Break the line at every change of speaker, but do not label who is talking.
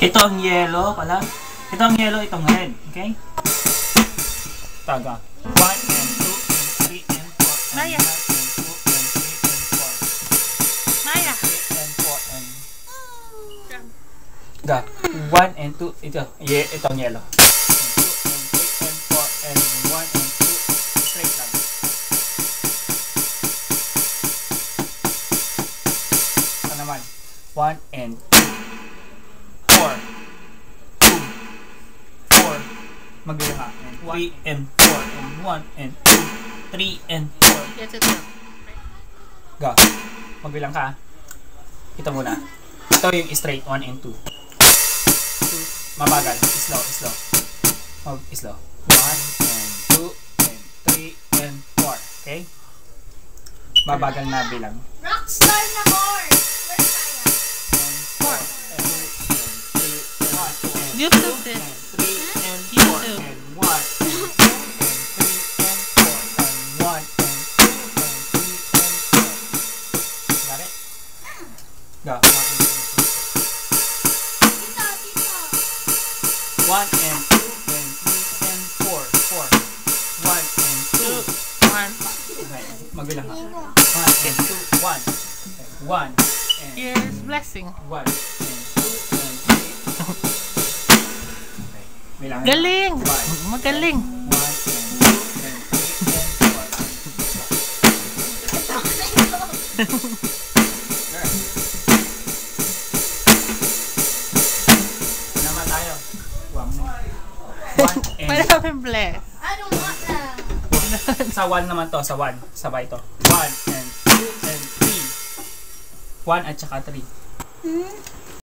Ito ang yellow pala. Ito ang yellow, itong red. Okay? Taga. 1 and 2 and 3 and 4 and
Maya.
1 and 2 and 3 and 4.
Maya.
3 and 4 and... Ga. 1 and 2. Ito. Ito ang yellow. 2 and 3 and 4 and 1 and 2. Straight lang. Ito naman. 1 and 4. 2. 4. Magbilang ka. 3 and 4 and 1 and 2. 3 and 4.
Yes, ito.
Go. Magbilang ka. Ito muna. Ito yung straight 1 and 2. Mabagal. Slow, slow. Slow. 1 and 2 and 3 and 4. Okay? Mabagal na bilang.
Rockstar na horse! Where's Maya?
4 and 2 and 3 and 1 and
YouTube din.
3 and 4 and 1 and 2 and 3 and 4 and 1 and 2 and 3 and 4. Got it? Go. 1 and 2 and 3.
Dito, dito.
1 and 2 and 3 and 4. 4. 1 and 2.
1.
Okay. Magbilang ka. 1 and 2. 1. 1 and
Yes, blessing.
1 and 2 and 3. Okay. Bilang ka.
Galing.
1.
Magaling.
1 and 2 and 3 and 4. Naman tayo. 1 and
Maraming bless.
I don't want that.
sa 1 naman to, sa 1. Sabay to. 1 and 2 and 3. 1 at saka 3.